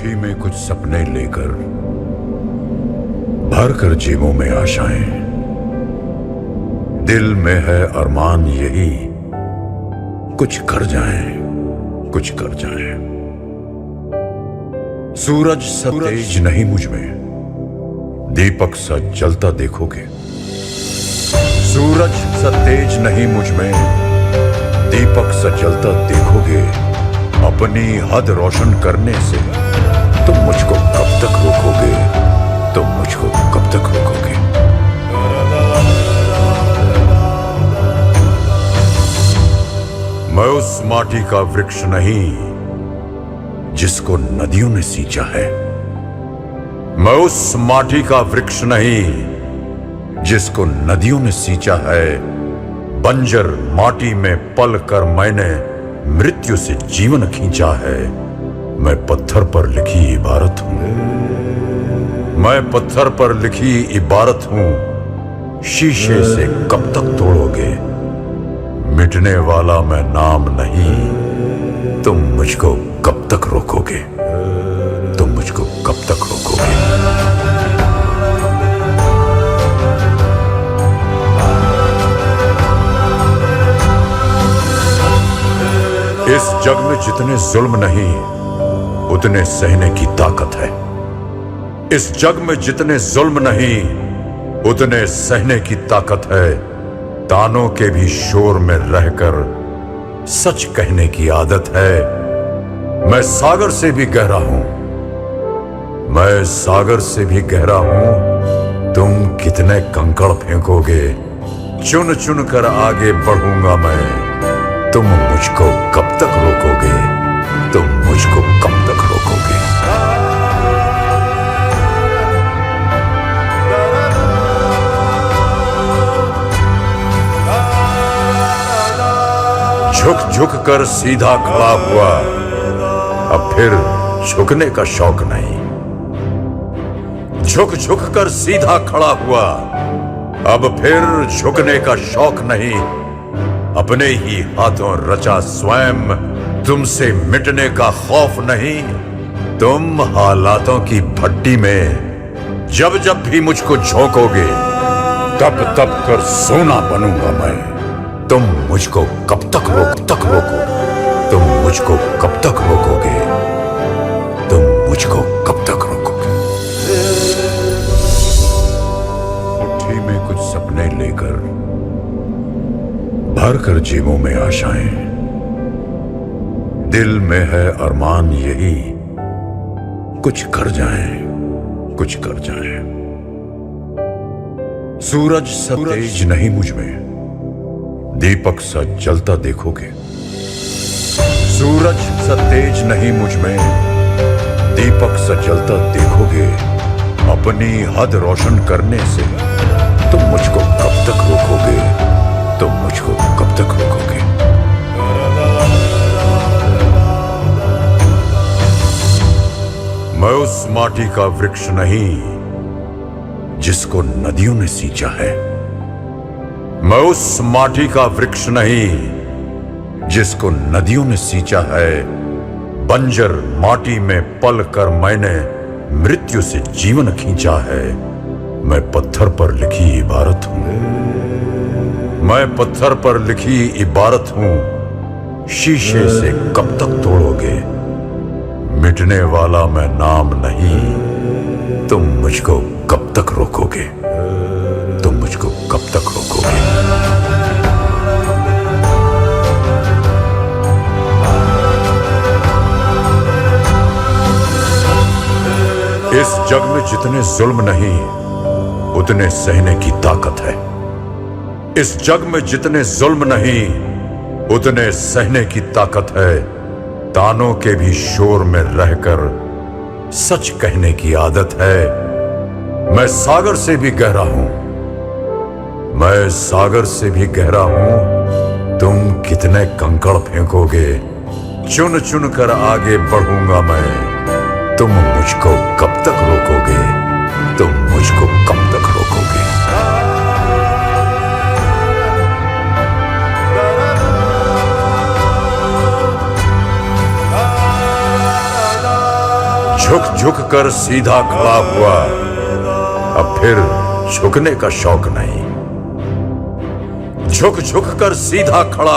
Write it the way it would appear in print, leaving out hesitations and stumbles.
मुट्ठी में कुछ सपने लेकर भर कर जेबों में आशाएं, दिल में है अरमान यही कुछ कर जाएं, कुछ कर जाएं। सूरज सा तेज नहीं मुझ में, दीपक सा जलता देखोगे। सूरज सा तेज नहीं मुझ में, दीपक सा जलता देखोगे। अपनी हद रोशन करने से तुम मुझको कब तक रोकोगे, तुम मुझको कब तक रोकोगे। मैं उस माटी का वृक्ष नहीं जिसको नदियों ने सींचा है। मैं उस माटी का वृक्ष नहीं जिसको नदियों ने सींचा है। बंजर माटी में पल कर मैंने मृत्यु से जीवन खींचा है। मैं पत्थर पर लिखी इबारत हूं, मैं पत्थर पर लिखी इबारत हूं। शीशे से कब तक तोड़ोगे, मिटने वाला मैं नाम नहीं। तुम मुझको कब तक रोकोगे, तुम मुझको कब तक रोकोगे। इस जग में जितने जुल्म नहीं उतने सहने की ताकत है। इस जग में जितने जुल्म नहीं उतने सहने की ताकत है। तानों के भी शोर में रहकर सच कहने की आदत है। मैं सागर से भी गहरा हूं, मैं सागर से भी गहरा हूं। तुम कितने कंकड़ फेंकोगे, चुन चुन कर आगे बढ़ूंगा मैं। तुम मुझको कब तक रोकोगे, तुम मुझको कब तक रोकोगे। झुक झुक कर सीधा खड़ा हुआ, अब फिर झुकने का शौक नहीं। झुक झुक कर सीधा खड़ा हुआ, अब फिर झुकने का शौक नहीं। अपने ही हाथों रचा स्वयं, तुमसे मिटने का खौफ नहीं। तुम हालातों की भट्टी में जब जब भी मुझको झोंकोगे, तब तब कर सोना बनूंगा मैं। तुम मुझको कब तक रोकोगे, तुम मुझको कब तक रोकोगे, तुम मुझको कब तक रोकोगे। मुट्ठी में कुछ सपने लेकर भर कर जेबों में आशाएं, दिल में है अरमान यही कुछ कर जाएं, कुछ कर जाएं। सूरज सा तेज नहीं मुझ में, दीपक सा जलता देखोगे। सूरज सा तेज नहीं मुझ में, दीपक सा जलता देखोगे। अपनी हद रोशन करने से तुम मुझको कब तक रोकोगे, तुम मुझको कब तक रोकोगे। मैं उस माटी का वृक्ष नहीं जिसको नदियों ने सींचा है। मैं उस माटी का वृक्ष नहीं जिसको नदियों ने सींचा है। बंजर माटी में पल कर मैंने मृत्यु से जीवन खींचा है। मैं पत्थर पर लिखी इबारत हूं, मैं पत्थर पर लिखी इबारत हूं। शीशे से कब तक तोड़ोगे, मिटने वाला मैं नाम नहीं। तुम मुझको कब तक रोकोगे, तुम मुझको कब तक रोकोगे। इस जग में जितने जुल्म नहीं उतने सहने की ताकत है। इस जग में जितने जुल्म नहीं उतने सहने की ताकत है। तानों के भी शोर में रहकर सच कहने की आदत है। मैं सागर से भी गहरा हूं, मैं सागर से भी गहरा हूं। तुम कितने कंकड़ फेंकोगे, चुन चुन कर आगे बढ़ूंगा मैं। तुम मुझको कब तक रोकोगे, तुम मुझको कब तक रोकोगे। झुक झुक कर सीधा खड़ा हुआ, अब फिर झुकने का शौक नहीं। झुक झुक कर सीधा खड़ा